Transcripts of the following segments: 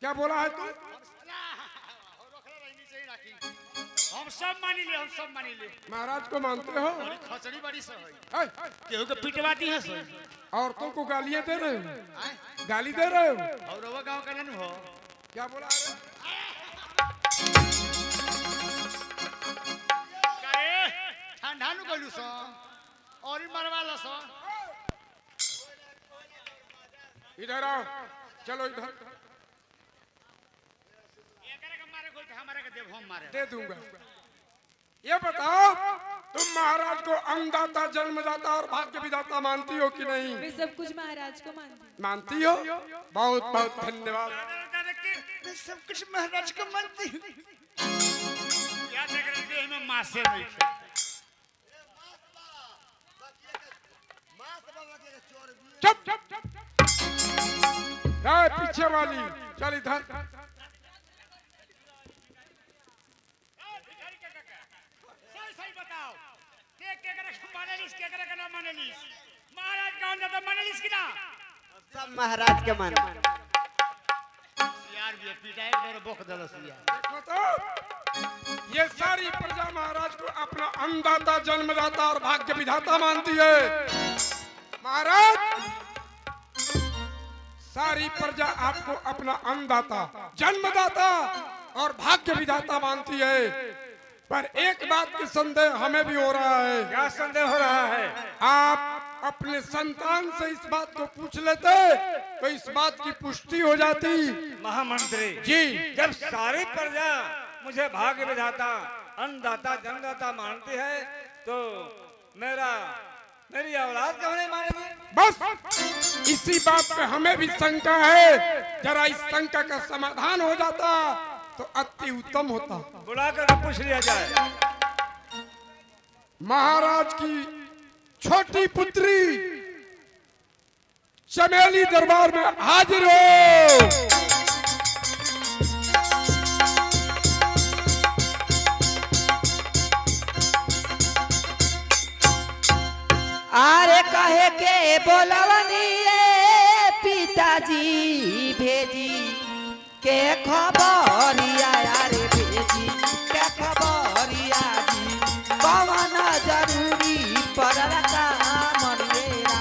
क्या बोला है तू? हम सब मानी ले, हम सब मानी ले। महाराज को मानते हो? बड़ी खचड़ी बड़ी सब है। ऐ, केहू के पिटवाती है सो। औरतों को गालियां दे रहे हो? गाली दे रहे हो? और वो गांव का नहीं हो। क्या बोला है? करे ठंडा नु गलू सो और ही मरवा ला सो। इधर आओ, चलो इधर। एकरे के मारे कोई हमारे के देव हम मारे। दे दूंगा। ये बताओ, तुम महाराज को अन्नदाता, जन्मदाता और भाग्य विधाता मानती हो कि नहीं? मैं सब कुछ महाराज को मानती हूँ। मानती हो? बहुत बहुत धन्यवाद। मैं सब कुछ महाराज को मानती हूँ। क्या देख रहे थे में मासे नहीं थे। चुप चुप चुप। पीछे वाली चल इधर। सही बताओ। के करे मानेलिस, के करे ना मानेलिस। महाराज कौन जाता मानेलिस की ना? सब महाराज के मन। यार ये पिटाई मेरे बोख दलस यार। देखो तो, ये सारी प्रजा महाराज को अपना अन्नदाता, जन्मदाता और भाग्य विधाता मानती है। महाराज, सारी प्रजा आपको अपना अन्नदाता, जन्मदाता और भाग्य विधाता मानती है। पर एक बात की संदेह हमें भी हो रहा है। क्या संदेह हो रहा है? आप अपने संतान से इस बात को पूछ लेते तो इस बात की पुष्टि हो जाती। महामंत्री जी, जब सारी प्रजा मुझे भाग्य विधाता, अन्नदाता, जन्मदाता मानती है तो मेरी औलाद क्यों नहीं मानेगी? बस इसी बात पे हमें भी शंका है। जरा इस शंका का समाधान हो जाता तो अति उत्तम होता। बुलाकर पूछ लिया जाए। महाराज की छोटी पुत्री चमेली दरबार में हाजिर हो। अरे कहे के बोलवनी रे पिताजी भेजी के खबरिया रे भेजी के खबरिया जी कवन जरूरी पड़ल काम मेरा।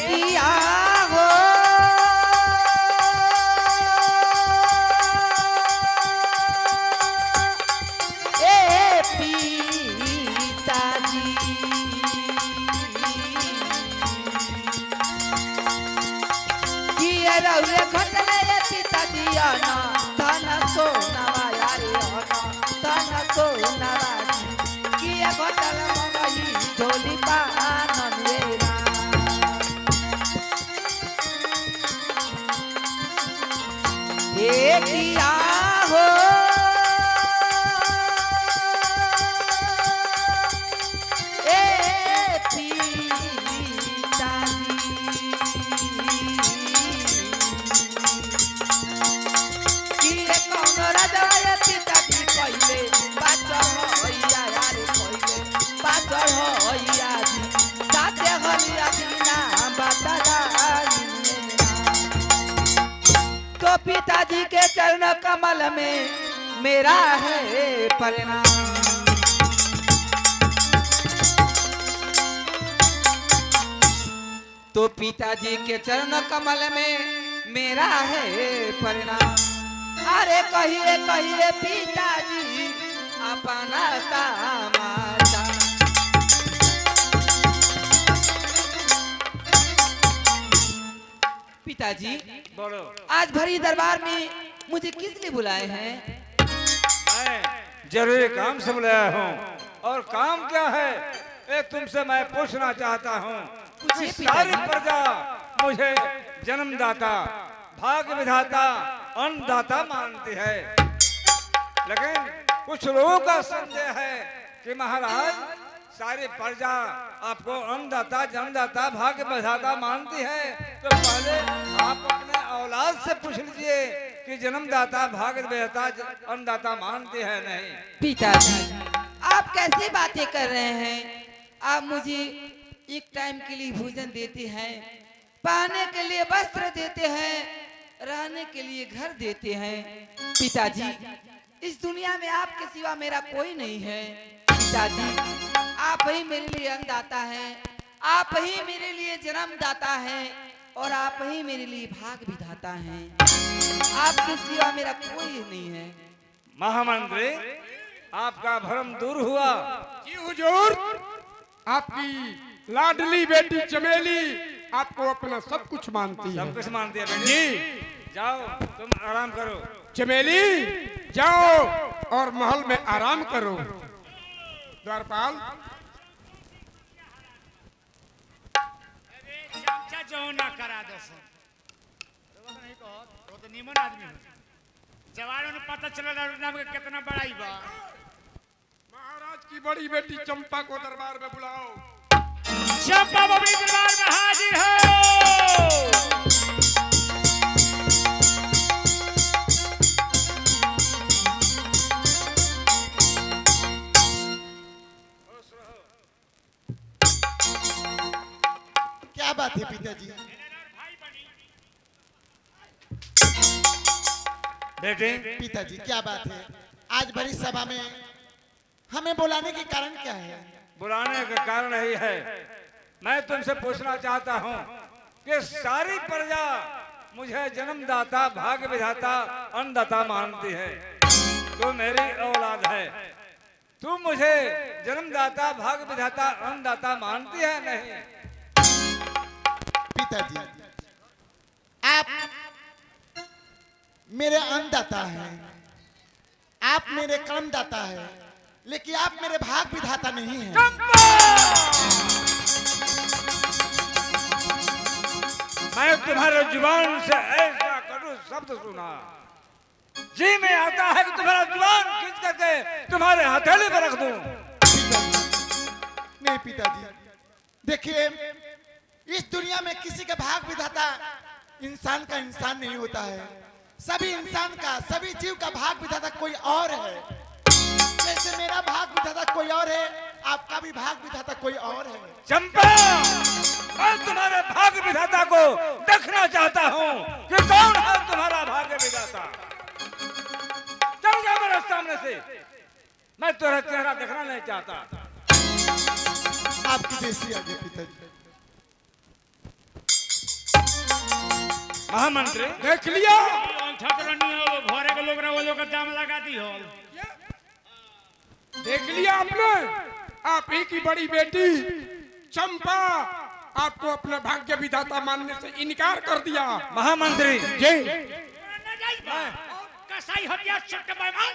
किया हो ए पिताजी किए रहुए घटले पिताजी आना धन सोनावा यारे आना धन सोनावा किए घटल मंगई ढोली पानन वेरा। किया हो ए पिताजी किए कौन राजा पिताजी पहले बाचर होइया यारे पहले बाचर होइया जी साथे हलिया बिना बदलाई। तो पिताजी के चरण कमल में मेरा है प्रणाम। तो पिताजी के चरण कमल में मेरा है प्रणाम। अरे कहिए कहिए पिताजी अपना समाचार। पिताजी बोलो। आज भरी दरबार में मुझे किस लिए बुलाए हैं? मैं जरूरी काम से बुलाया हूँ। और काम क्या है ये तुमसे मैं पूछना चाहता हूँ। पूछिए सारी पिताजी। प्रजा मुझे जन्मदाता, भाग्य विधाता, अन्नदाता मानती है, लेकिन कुछ लोगों का संदेह है कि महाराज सारी प्रजा आपको अन्नदाता, जन्मदाता, भाग्य विधाता मानती है, तो पहले आप अपने औलाद से पूछ लीजिए कि जन्मदाता भाग विधाता अन्नदाता मानते हैं नहीं। पिताजी आप कैसी बातें कर रहे हैं? आप मुझे एक टाइम के लिए भोजन देते हैं, पहनने के लिए वस्त्र देते हैं, रहने के लिए घर देते हैं। पिताजी इस दुनिया में आपके सिवा मेरा कोई नहीं है। पिताजी आप ही मेरे लिए अन्नदाता हैं, आप ही मेरे लिए जन्मदाता हैं और आप ही मेरे लिए भाग विधाता हैं। आपके सिवा मेरा कोई नहीं है। महामंत्री आपका भ्रम दूर हुआ। जी हुजूर, आपकी लाडली बेटी चमेली आपको अपना सब कुछ मानती है। सब कुछ मानती है बेटी। जी जाओ तुम आराम करो। चमेली जाओ और महल में आराम करो। द्वारपाल चमचा जो ना करा दो सर। वो तो निमन आदमी है। जवानों ने पता चला नाम का कितना बड़ाई बा। महाराज की बड़ी बेटी चंपा को दरबार में बुलाओ। चंपा बबली दरबार में हाजिर हो। क्या बात है पिताजी? बेटे पिताजी क्या बात है? आज बड़ी सभा में हमें बुलाने के कारण क्या है? बुलाने का कारण यही है, मैं तुमसे पूछना चाहता हूँ कि सारी प्रजा मुझे जन्मदाता भाग्य विधाता अन्नदाता मानती है। तू मेरी औलाद है, तू मुझे जन्मदाता भाग्य विधाता अन्नदाता मानती है नहीं? पिताजी आप मेरे अन्नदाता हैं, आप मेरे कर्मदाता हैं, लेकिन आप मेरे भाग विधाता नहीं हैं। मैं तुम्हारे जुबान से ऐसा करूं शब्द सुना, जी में आता है कि तुम्हारा जुबान खींच करके तुम्हारे हथेली पर रख दूं। नहीं पिताजी, देखिए इस दुनिया में किसी का भाग विधाता इंसान का इंसान नहीं होता है। सभी इंसान का, सभी जीव का भाग विधाता कोई और है। जैसे मेरा भाग विधाता कोई और है, आपका भी भाग विधाता कोई और है। चंपा, मैं तुम्हारे भाग्य विधाता को देखना चाहता हूँ कि कौन है तुम्हारा भाग्य विधाता। चल जा मेरे सामने से, मैं तुम्हारा चेहरा देखना नहीं चाहता। आपकी जैसी आगे पिताजी। महामंत्री देख लिया, छतरनी हो घरे के लोग रे वो लोग का दाम लगा दी हो। देख लिया आपने, आप ही की बड़ी बेटी चंपा आपको अपना भाग्य विधाता मानने से इनकार कर दिया। महामंत्री जी कसाई हटिया छट बेईमान।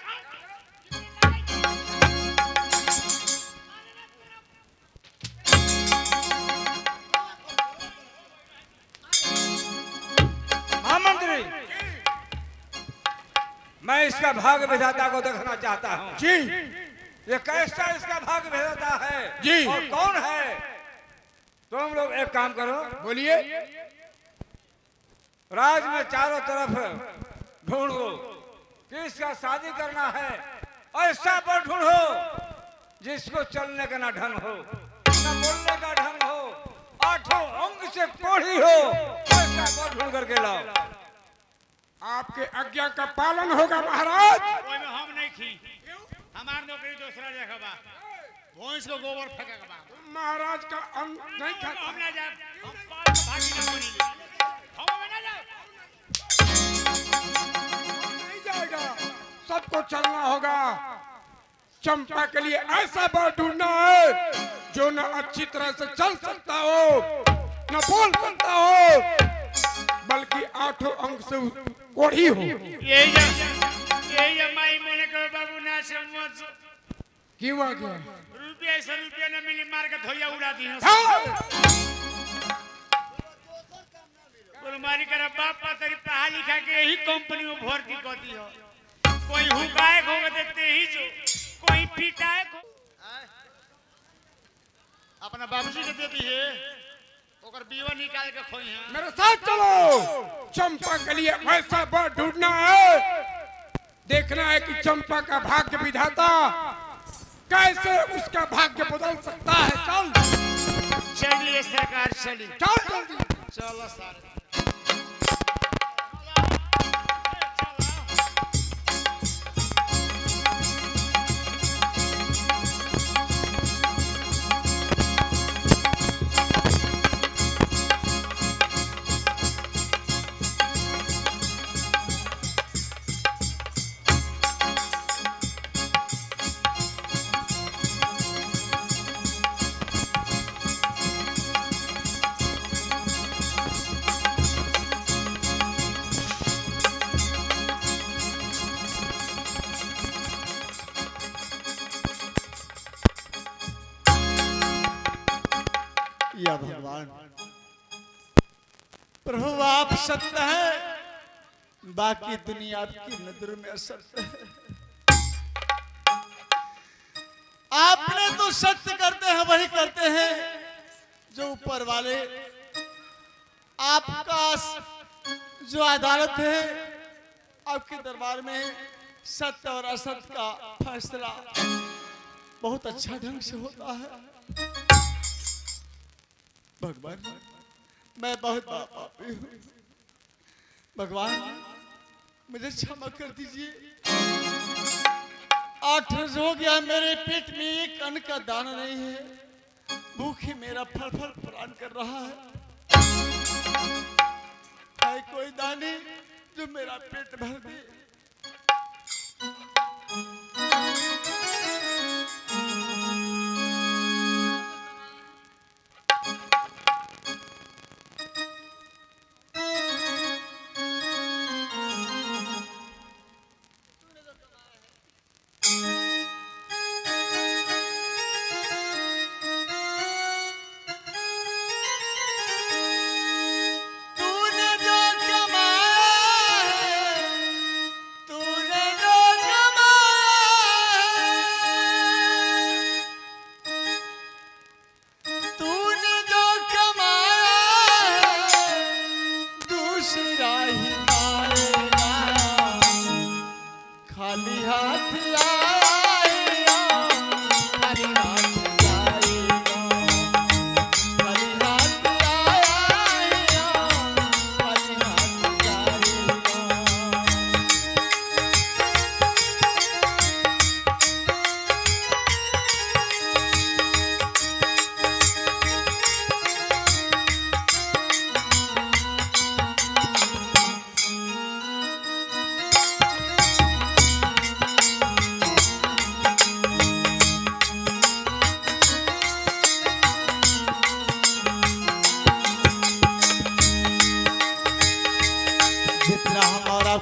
महामंत्री, मैं इसका भाग्य विधाता को देखना चाहता हूँ। जी ये कैसा इसका भाग्य विधाता है जी। और कौन है? तुम लोग एक काम करो, बोलिए। राज में चारों तरफ ढूंढो कि इसका शादी करना है, ऐसा पर ढूंढो जिसको चलने का ना ढंग हो, ना बोलने का ढंग हो, आठों अंग से कोढ़ी हो, ऐसा पर ढूंढ करके लाओ। आपके आज्ञा का पालन होगा महाराज। कोई में हम नहीं खी, हमार नौकरी दूसरा जगह बा। भैंस को गोबर फेंके के बा। महाराज का अन्न नहीं खाता। हम ना जाए, हम पाल के भागी ना बनी। हम में ना जाए। नहीं जाएगा, सबको चलना होगा। चंपा के लिए ऐसा बर ढूंढना है जो न अच्छी तरह से चल सकता हो, न बोल सकता हो, बल्कि आठों अंग से कोढ़ी हो। यही माई मैंने कहा बाबू ना समझ। क्यों आ गया? रुपया से रुपया न मिली, मार के धोया उड़ा दी हो। कुलमारी कर बाप तेरी पढ़ा लिखा के यही कंपनी में भर्ती कर दी हो। कोई हुकाए को देते ही जो, कोई पीटाए को। अपना बाबूजी के देती है, ओकर बीवा निकाल के खोई हैं। मेरे साथ चलो। चंपा के लिए ऐसा वर ढूंढना है, देखना है कि चंपा का भाग्य विधाता कैसे उसका भाग्य बदल सकता है। चल चलिए सरकार चलिए। चल जल्दी। चलो सारे। या भगवान, प्रभु आप सत्य है, बाकी दुनिया आपकी नजर में असत्य है। आपने तो सत्य करते हैं वही करते हैं जो ऊपर वाले, आपका जो अदालत है आपके दरबार में सत्य और असत्य का फैसला बहुत अच्छा ढंग से होता है। भगवान मैं बहुत पापी हूँ, भगवान मुझे क्षमा कर दीजिए। 8 रोज हो गया मेरे पेट में एक अन्न का दाना नहीं है, भूखे मेरा फल फल प्राण कर रहा है कोई दानी जो मेरा पेट भर दे।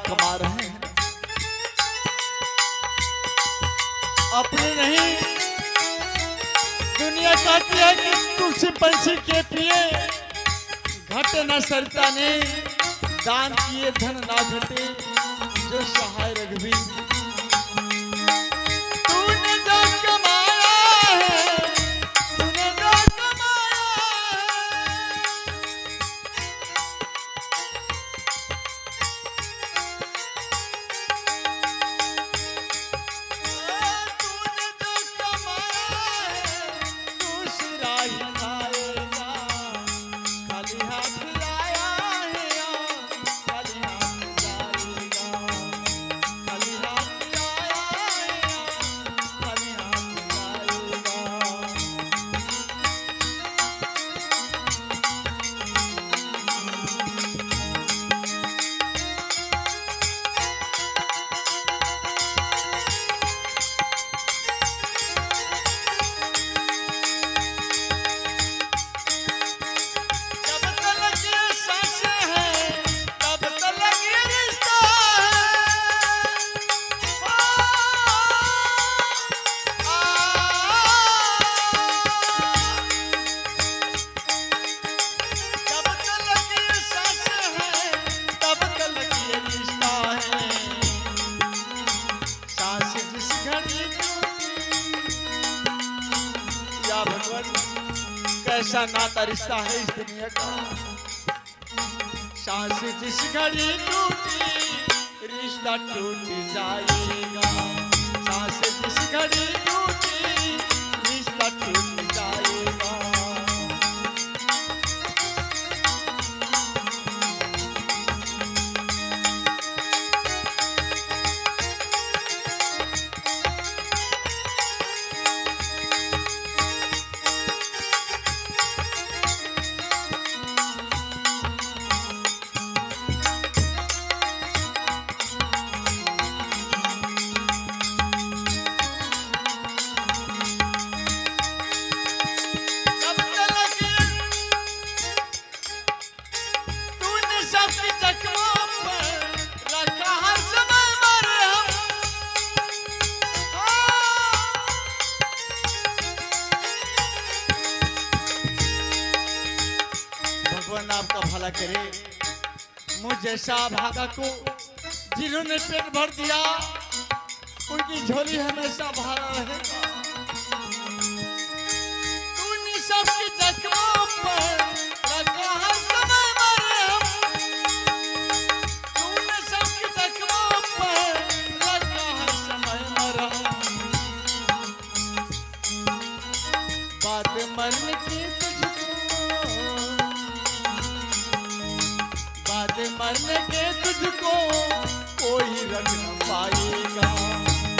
कमा रहे हैं अपने नहीं, दुनिया कहती है कि तुलसी पंछी के प्रिय घटे न सरता ने, दान किए धन ना घटे जो सहाय रघुवीर। तूने जो कमाया है, तूने जो कमाया है, तूने जो कमाया है दूसरा ही खाएगा। खाली हाथ लाया है, खाली हाथ जाएगा। ऐसा नाता रिश्ता है इस दुनिया का। सांस जिस घड़ी टूटी रिश्ता टूट जाएगा। सांस जिस घड़ी टूटी रिश्ता टूट जाएगा। जब तलक तूने सबकी जख्मों पर रखा हर समय मरहम। भगवान आपका भला करे। मुझ जैसा भागा को जिन्होंने पेट भर दिया उनकी झोली हमेशा भरा रहेगा। तूने सबकी जख्मों पर रखा हर समय मरहम। तूने सबकी जख्मों पर रखा हर समय मरहम। बात मरने की बाद मरने के तुझको कोई रख न पाएगा।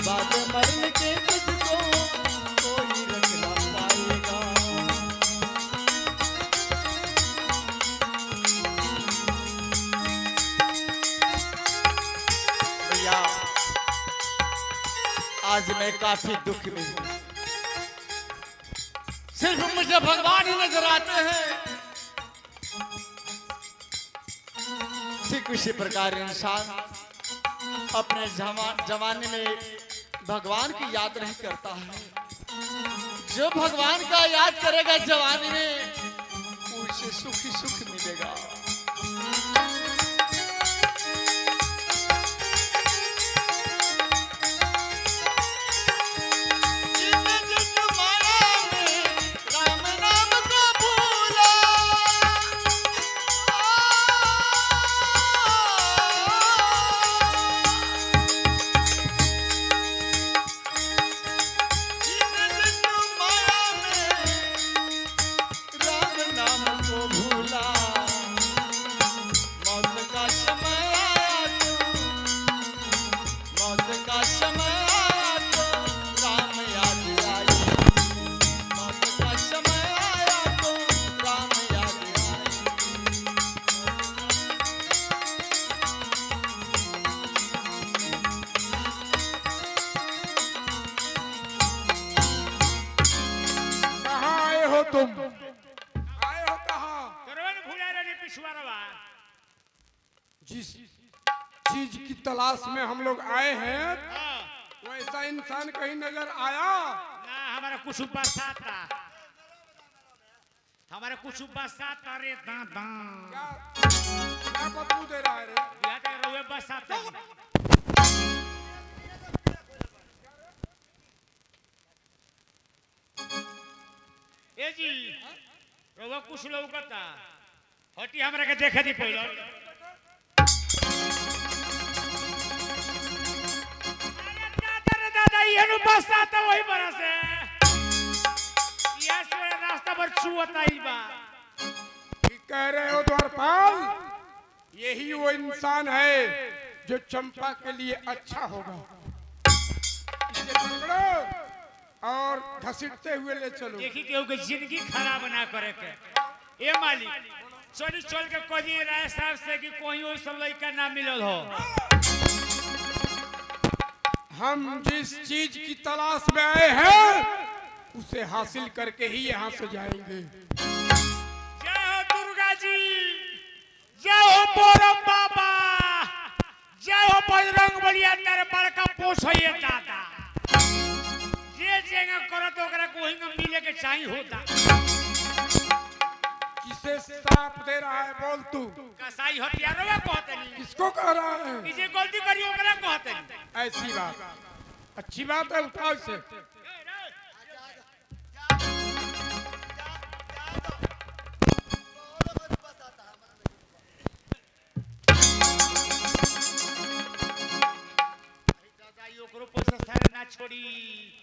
बाद मरने के तुझको कोई रख न पाएगा। भैया आज मैं काफी दुख में हूँ। सिर्फ मुझे भगवान ही नजर आते हैं। ठीक उसी प्रकार इंसान अपने जवानी में भगवान की याद नहीं करता है। जो भगवान का याद करेगा जवानी में उसे सुख ही सुख मिलेगा। जिन जिन माया में राम नाम को भूला। जिन जिन माया में राम नाम को भूला। मौत का समय आया तो मौत का समय आया तो राम याद आई। मौत का समय आया तो राम याद आई। कहाँ आए हो तुम? आए हो कहाँ? करवन भूला रे पिछवारवा। जिस चीज की तलाश में हम लोग आए हैं हाँ, वैसा इंसान कहीं नजर आया? ना हमारा कुछ बरसाता। हमारा कुछ बरसाता रे दादा। क्या क्या बदबू दे रहा है रे? या तो रोए बरसाता। ए जी रोवा कुछ लौकता। हटी हमरा के देखे दी पहले। अरे दादा रे दादा ये नु बरसाता वही बरस है। ये से रास्ता पर छुअता ही बा। ठीक कह रहे हो द्वारपाल। यही वो इंसान है जो चंपा के लिए अच्छा होगा। इसे पकड़ो और घसीटते हुए ले चलो। देखी केहू के जिंदगी खराब ना करे के। ए मालिक चोरी चल के कोई राय साहब से कि कोई और सब लड़का ना मिलल हो। हम जिस चीज की तलाश में आए हैं उसे हासिल करके ही यहाँ से जाएंगे। जय हो दुर्गा जी, जय हो बोरम बाबा, जय हो बजरंग बलिया तेरे बड़का पोस है दादा। जे जेगा करो तो ओकरा कोई न मिले के चाहिए होता। किसे श्राप दे रहा है बोल तू? कसाई हथियारों कहते नहीं। किसको कह रहा है? कि जे गलती करी ओकरा कहते नहीं। ऐसी बात अच्छी बात है, उठाओ इसे। तोरो पैसा सारे ना छोड़ी